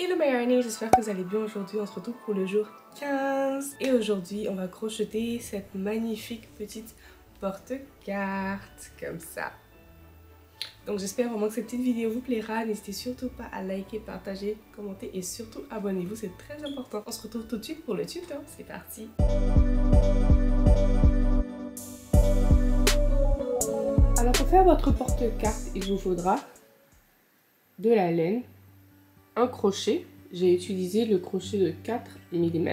Hello my Arnie, j'espère que vous allez bien. Aujourd'hui on se retrouve pour le jour 15 et aujourd'hui on va crocheter cette magnifique petite porte-carte comme ça. Donc j'espère vraiment que cette petite vidéo vous plaira. N'hésitez surtout pas à liker, partager, commenter et surtout abonnez-vous, c'est très important. On se retrouve tout de suite pour le tuto, c'est parti. Alors pour faire votre porte-carte, il vous faudra de la laine, un crochet, j'ai utilisé le crochet de 4 mm,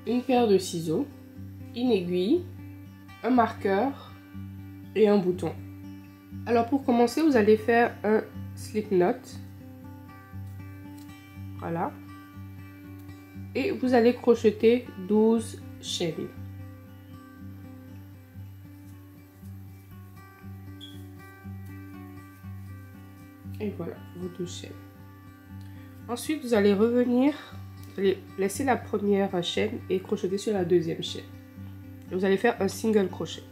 une paire de ciseaux, une aiguille, un marqueur et un bouton. Alors pour commencer, vous allez faire un slip knot, voilà, et vous allez crocheter 12 chaînes. Et voilà, vos 12 chaînes. Ensuite, vous allez revenir, vous allez laisser la première chaîne et crocheter sur la deuxième chaîne. Et vous allez faire un single crochet.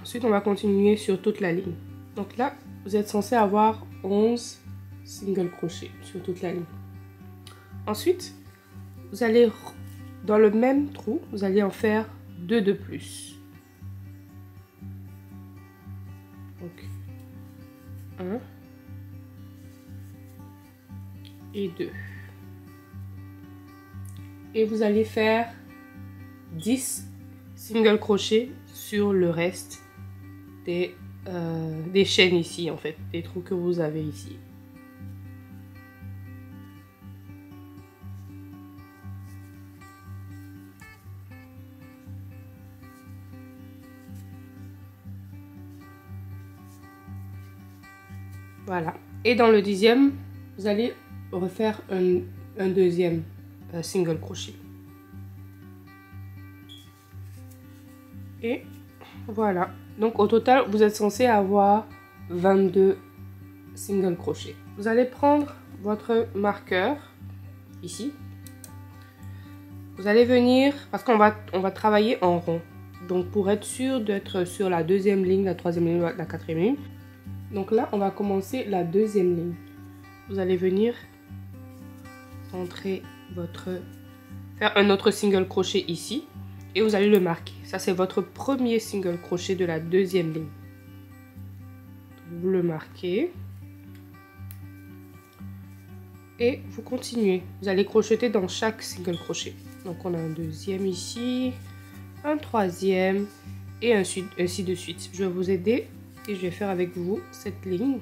Ensuite, on va continuer sur toute la ligne. Donc là, vous êtes censé avoir 11 single crochets sur toute la ligne. Ensuite, vous allez, dans le même trou, vous allez en faire 2 de plus. Donc, 1 et 2. Et vous allez faire 10 single crochets sur le reste des chaînes ici, en fait, des trous que vous avez ici. Voilà. Et dans le dixième, vous allez refaire un deuxième single crochet. Et voilà. Donc au total, vous êtes censé avoir 22 single crochets. Vous allez prendre votre marqueur ici. Vous allez venir, parce qu'on va travailler en rond. Donc pour être sûr d'être sur la deuxième ligne, la troisième ligne, la quatrième ligne. Donc là, on va commencer la deuxième ligne. Vous allez venir entrer faire un autre single crochet ici et vous allez le marquer. Ça, c'est votre premier single crochet de la deuxième ligne. Vous le marquez et vous continuez. Vous allez crocheter dans chaque single crochet. Donc, on a un deuxième ici, un troisième et ainsi de suite. Je vais vous aider. Et je vais faire avec vous cette ligne.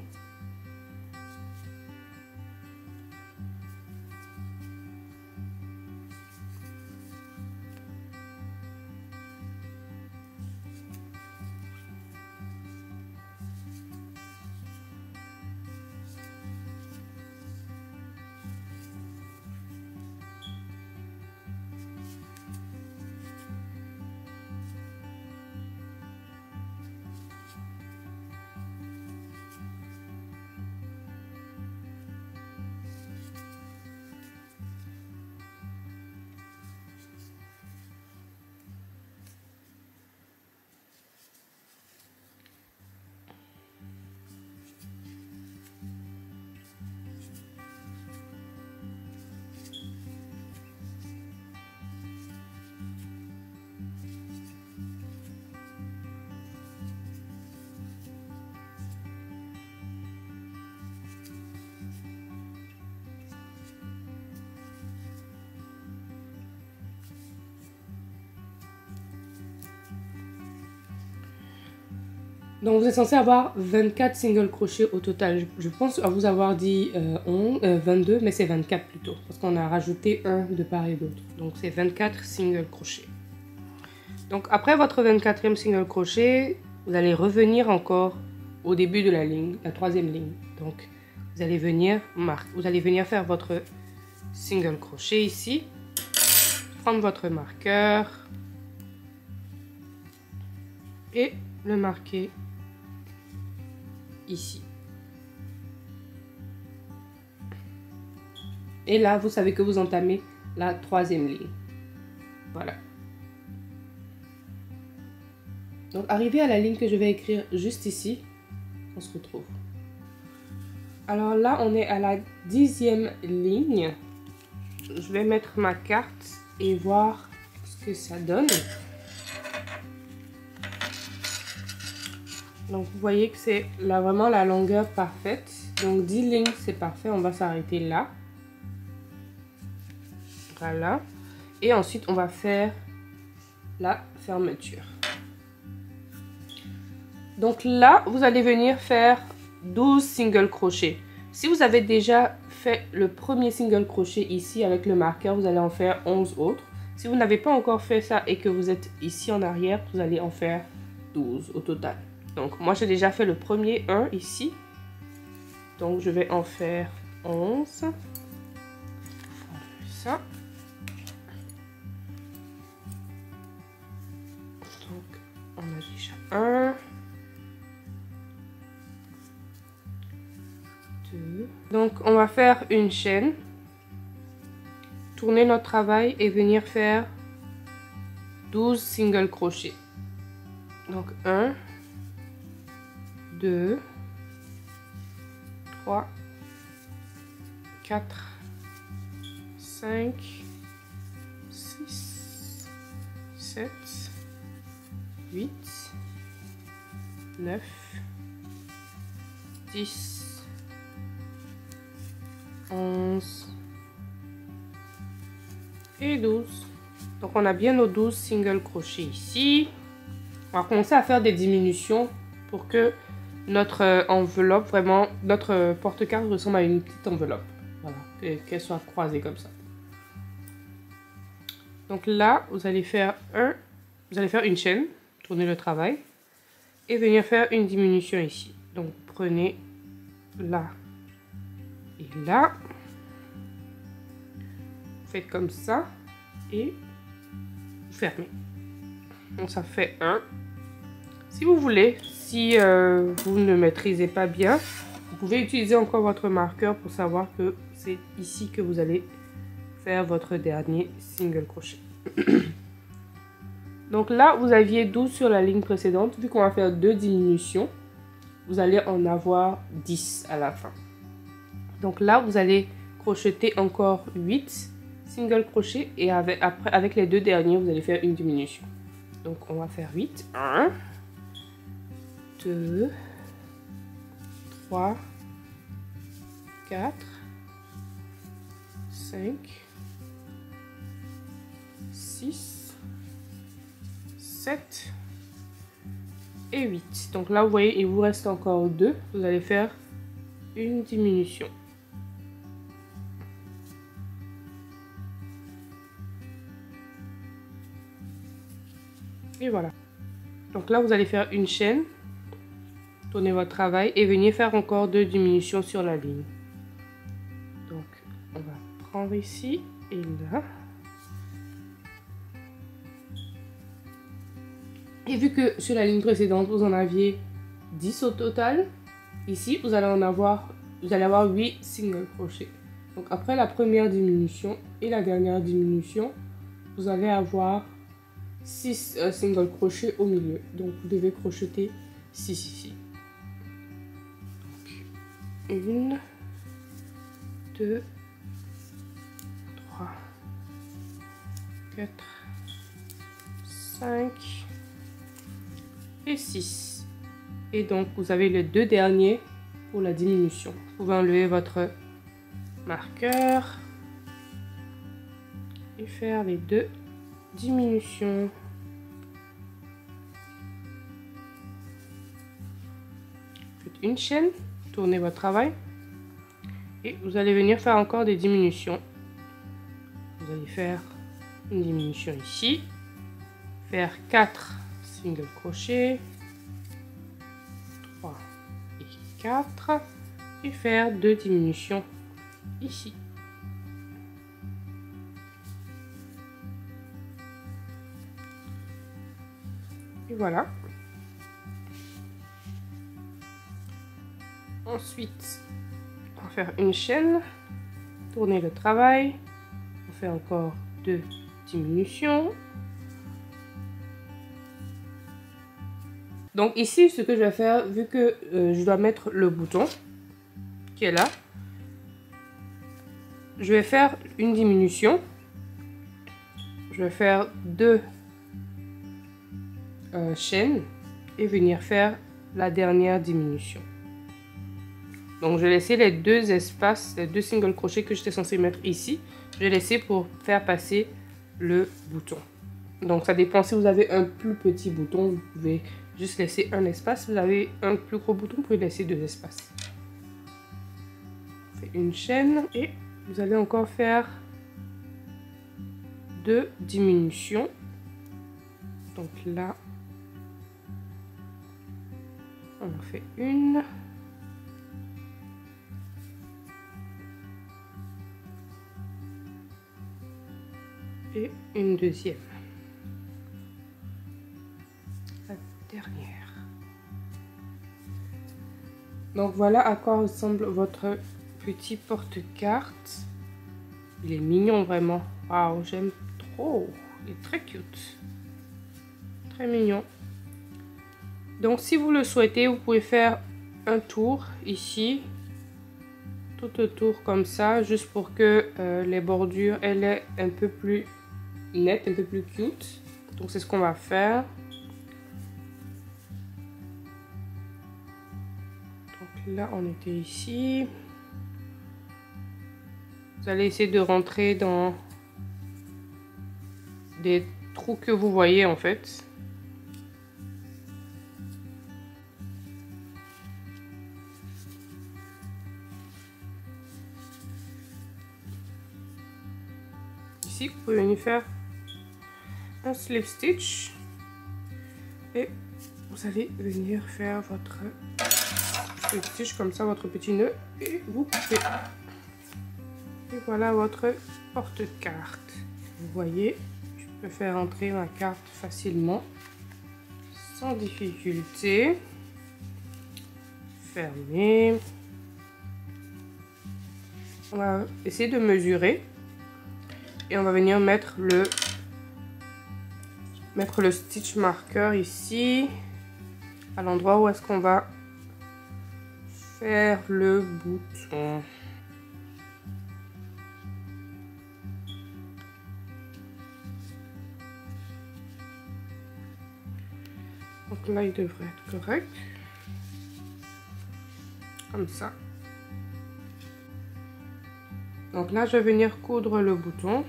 Donc vous êtes censé avoir 24 single crochets au total. Je pense à vous avoir dit 22, mais c'est 24 plutôt. Parce qu'on a rajouté un de part et d'autre. Donc c'est 24 single crochets. Donc après votre 24e single crochet, vous allez revenir encore au début de la ligne, la troisième ligne. Donc vous allez venir faire votre single crochet ici. Prendre votre marqueur. Et le marquer ici. Et là, vous savez que vous entamez la troisième ligne. Voilà. Donc, arrivé à la ligne que je vais écrire juste ici, on se retrouve. Alors là, on est à la 10e ligne. Je vais mettre ma carte et voir ce que ça donne. Donc vous voyez que c'est là vraiment la longueur parfaite. Donc 10 lignes, c'est parfait. On va s'arrêter là. Voilà. Et ensuite, on va faire la fermeture. Donc là, vous allez venir faire 12 single crochets. Si vous avez déjà fait le premier single crochet ici avec le marqueur, vous allez en faire 11 autres. Si vous n'avez pas encore fait ça et que vous êtes ici en arrière, vous allez en faire 12 au total. Donc moi j'ai déjà fait le premier 1 ici. Donc je vais en faire 11. On fait ça. Donc on a déjà 1. Donc on va faire une chaîne, tourner notre travail et venir faire 12 single crochets. Donc 1, 2, 3, 4, 5, 6, 7, 8, 9, 10, 11 et 12. Donc on a bien nos 12 single crochets ici. On va commencer à faire des diminutions pour que notre enveloppe, vraiment notre porte-carte ressemble à une petite enveloppe. Voilà, qu'elle soit croisée comme ça. Donc là, vous allez faire une chaîne, tourner le travail et venir faire une diminution ici. Donc prenez là et là, faites comme ça et vous fermez. Donc ça fait 1. Si vous voulez, si vous ne maîtrisez pas bien, vous pouvez utiliser encore votre marqueur pour savoir que c'est ici que vous allez faire votre dernier single crochet. Donc là, vous aviez 12 sur la ligne précédente. Vu qu'on va faire 2 diminutions, vous allez en avoir 10 à la fin. Donc là, vous allez crocheter encore 8 single crochets et avec les 2 derniers, vous allez faire une diminution. Donc on va faire 8. 1, 2, 3, 4, 5, 6, 7 et 8. Donc là, vous voyez, il vous reste encore 2. Vous allez faire une diminution. Et voilà. Donc là, vous allez faire une chaîne, tournez votre travail et venez faire encore 2 diminutions sur la ligne. Donc, on va prendre ici et là. Et vu que sur la ligne précédente, vous en aviez 10 au total, ici, vous allez avoir 8 single crochets. Donc, après la première diminution et la dernière diminution, vous allez avoir 6 single crochets au milieu. Donc vous devez crocheter 6 ici. Donc, 1, 2, 3, 4, 5 et 6. Et donc vous avez les 2 derniers pour la diminution. Vous pouvez enlever votre marqueur et faire les 2 diminution. Faites une chaîne, tournez votre travail et vous allez venir faire encore des diminutions. Vous allez faire une diminution ici, faire 4 single crochets, 3 et 4 et faire 2 diminutions ici. Et voilà. Ensuite, on va faire une chaîne, tourner le travail, on fait encore 2 diminutions. Donc ici, ce que je vais faire, vu que je dois mettre le bouton qui est là. Je vais faire une diminution. Je vais faire 2 chaînes et venir faire la dernière diminution. Donc je vais laisser les 2 espaces, les 2 single crochets que j'étais censée mettre ici. Je vais laisser pour faire passer le bouton. Donc ça dépend, si vous avez un plus petit bouton, vous pouvez juste laisser un espace. Si vous avez un plus gros bouton, vous pouvez laisser 2 espaces. On fait une chaîne et vous allez encore faire 2 diminutions. Donc là, on en fait une. Et une deuxième. La dernière. Donc voilà à quoi ressemble votre petit porte-carte. Il est mignon vraiment. Waouh, j'aime trop. Il est très cute. Très mignon. Donc si vous le souhaitez, vous pouvez faire un tour ici. Tout autour comme ça, juste pour que les bordures, elles aient un peu plus nettes, un peu plus cute. Donc c'est ce qu'on va faire. Donc là, on était ici. Vous allez essayer de rentrer dans des trous que vous voyez en fait. Ici, vous pouvez venir faire un slip stitch et vous allez venir faire votre slip stitch comme ça, votre petit nœud, et vous coupez. Et voilà votre porte-carte. Vous voyez, je peux faire entrer ma carte facilement, sans difficulté. Fermer. On va essayer de mesurer et on va venir mettre le stitch marqueur ici, à l'endroit où est-ce qu'on va faire le bouton. Donc là, il devrait être correct. Comme ça. Donc là, je vais venir coudre le bouton.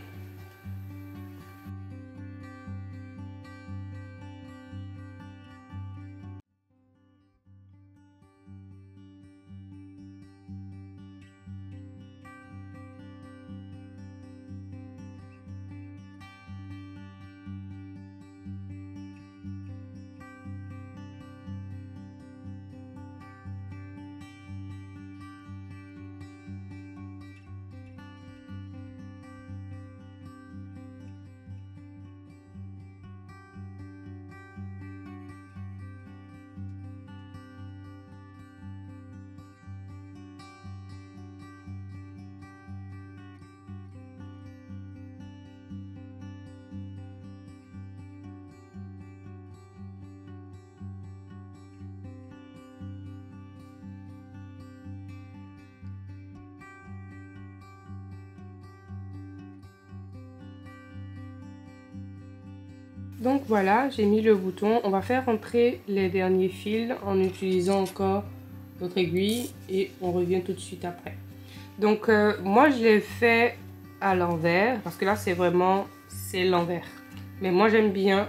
Donc voilà, j'ai mis le bouton. On va faire entrer les derniers fils en utilisant encore notre aiguille et on revient tout de suite après. Donc moi je l'ai fait à l'envers parce que là c'est vraiment l'envers. Mais moi j'aime bien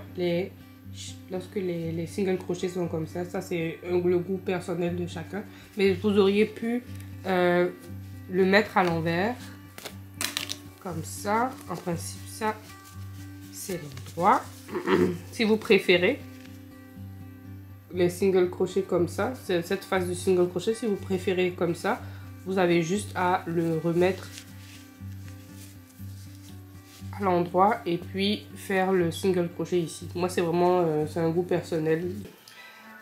lorsque les single crochets sont comme ça. Ça c'est le goût personnel de chacun. Mais vous auriez pu le mettre à l'envers comme ça. En principe ça c'est l'endroit. Si vous préférez les single crochets comme ça, c'est cette phase du single crochet, si vous préférez comme ça, vous avez juste à le remettre à l'endroit et puis faire le single crochet ici. Moi c'est vraiment c'est un goût personnel.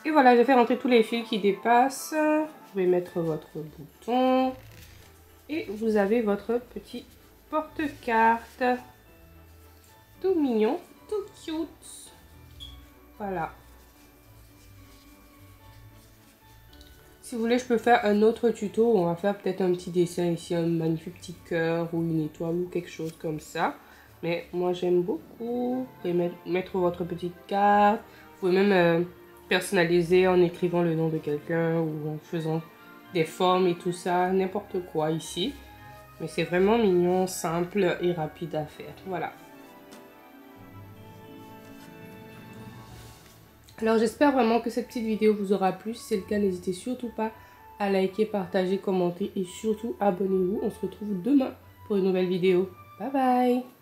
Et voilà, je vais faire entrer tous les fils qui dépassent. Vous pouvez mettre votre bouton et vous avez votre petit porte-carte tout mignon, tout cute. Voilà. Si vous voulez, je peux faire un autre tuto où on va faire peut-être un petit dessin ici, un magnifique petit cœur ou une étoile ou quelque chose comme ça. Mais moi, j'aime beaucoup. Vous pouvez mettre votre petite carte. Vous pouvez même personnaliser en écrivant le nom de quelqu'un ou en faisant des formes et tout ça. N'importe quoi ici. Mais c'est vraiment mignon, simple et rapide à faire. Voilà. Alors j'espère vraiment que cette petite vidéo vous aura plu. Si c'est le cas, n'hésitez surtout pas à liker, partager, commenter et surtout abonnez-vous. On se retrouve demain pour une nouvelle vidéo. Bye bye!